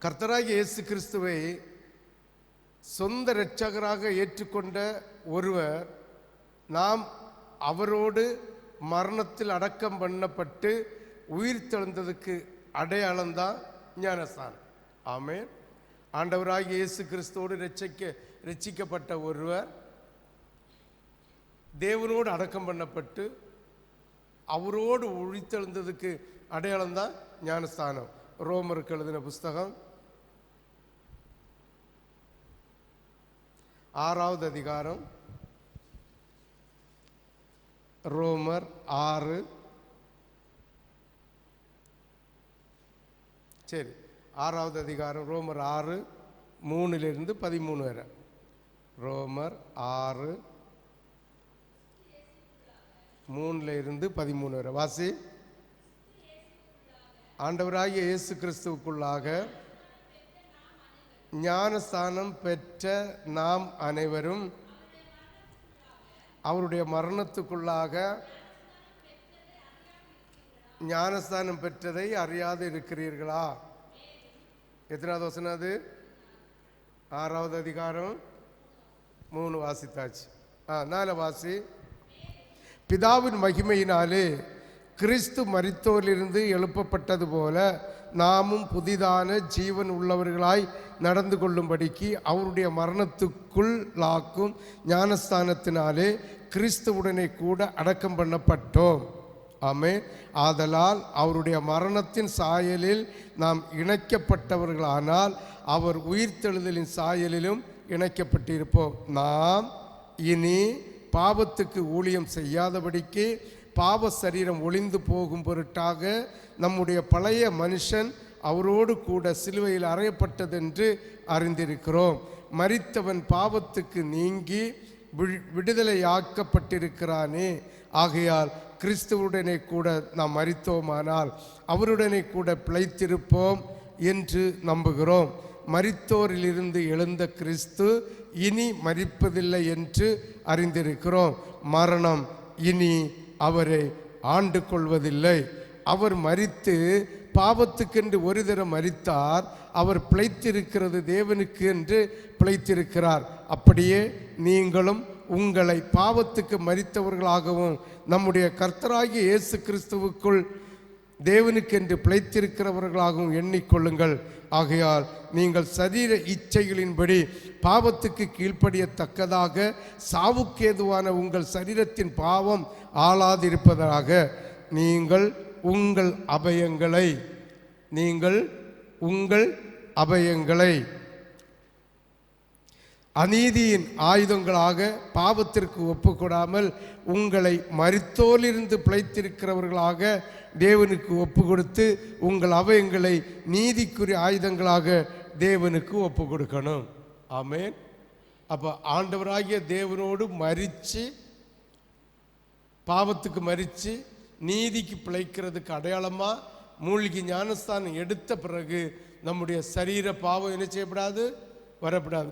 கர்த்தராகிய இயேசு கிறிஸ்துவை சொந்த இரட்சகராக ஏற்றுக்கொண்ட ஒருவர் நாம் அவரோடு மரணத்தில் அடக்கம் பண்ணப்பட்டு உயிர் தெழுந்ததுக்கு அடையாளம்தான் ஞானஸ்நானம். ஆமென். ஆண்டவராகிய இயேசு கிறிஸ்துவோடு ரட்சிக்கப்பட்ட ஒருவர் தேவனோடு அடக்கம் பண்ணப்பட்டு அவரோடு உயிர்த்தெழுந்ததுக்கு அடையாளம்தான் ஞானஸ்தானம். ரோமருக்கு எழுதின புஸ்தகம் 6வது அதிகாரம், ரோமர் 6 சரி 6வது அதிகாரம் ரோமர் 6 3 13 வரை. ரோமர் 6 3 13 வரை வாசி. ஆண்டவராகிய இயேசு கிறிஸ்துவுக்குள்ளாக ஞானஸ்தானம் பெற்ற நாம் அனைவரும் அவருடைய மரணத்துக்குள்ளாக ஞானஸ்தானம் பெற்றதை அறியாது இருக்கிறீர்களா? எத்தனாவது வசனம் அது? 6வது அதிகாரம் 3 வாசித்தாச்சு. 4 வாசி. பிதாவின் மகிமையினாலே கிறிஸ்து மரித்தோரிலிருந்து எழுப்பப்பட்டது போல நாமும் புதிதான ஜீவன் உள்ளவர்களாய் நடந்து கொள்ளும்படிக்கு அவருடைய மரணத்துக்குள்ளாக்கும் ஞானஸ்தானத்தினாலே கிறிஸ்துவுடனே கூட அடக்கம் பண்ணப்பட்டோம். ஆமென். ஆதலால் அவருடைய மரணத்தின் சாயலில் நாம் இணைக்கப்பட்டவர்களானால் அவர் உயிர்த்தெழுதலின் சாயலிலும் இணைக்கப்பட்டிருப்போம். நாம் இனி பாவத்துக்கு ஊழியம் செய்யாதபடிக்கு பாவ சரீரம் ஒளிந்து போகும் பொருட்டாக நம்முடைய பழைய மனுஷன் அவரோடு கூட சிலுவையில் அறையப்பட்டதென்று அறிந்திருக்கிறோம். மரித்தவன் பாவத்துக்கு நீங்கி விடுதலையாக்கப்பட்டிருக்கிறானே. ஆகையால் கிறிஸ்துவுடனே கூட நாம் மரித்தோமானால் அவருடனே கூட பிழைத்திருப்போம் என்று நம்புகிறோம். மரித்தோரிலிருந்து எழுந்த கிறிஸ்து இனி மரிப்பதில்லை என்று அறிந்திருக்கிறோம். மரணம் இனி அவரை ஆண்டு கொள்வதில்லை. அவர் மரித்து பாவத்துக்கென்று ஒரு தரம் மரித்தார். அவர் பிழைத்திருக்கிறது தேவனுக்கு என்று பிழைத்திருக்கிறார். அப்படியே நீங்களும் உங்களை பாவத்துக்கு மரித்தவர்களாகவும் நம்முடைய கர்த்தராகிய இயேசு கிறிஸ்துவுக்குள் தேவனுக்கென்று பிழைத்திருக்கிறவர்களாகவும் எண்ணிக்கொள்ளுங்கள். ஆகையால் நீங்கள் சரீர இச்சைகளின்படி பாவத்துக்கு கீழ்ப்படியத்தக்கதாக சாவுக்கேதுவான உங்கள் சரீரத்தின் பாவம் ஆளாதிருப்பதாக நீங்கள் உங்கள் அபயங்களை அநீதியின் ஆயுதங்களாக பாவத்திற்கு ஒப்புக்கொடாமல் உங்களை மரித்தோரிலிருந்து பிழைத்திருக்கிறவர்களாக தேவனுக்கு ஒப்பு கொடுத்து உங்கள் அவயங்களை நீதிக்குரிய ஆயுதங்களாக தேவனுக்கு ஒப்பு கொடுக்கணும். ஆமென். அப்போ ஆண்டவராகிய தேவனோடு மரித்து பாவத்துக்கு மரித்து நீதிக்கு பிழைக்கிறதுக்கு அடையாளமாக மூழ்கி ஞானஸ்தானம் எடுத்த பிறகு நம்முடைய சரீர பாவம் என்ன செய்யப்படாது, வரப்படாது.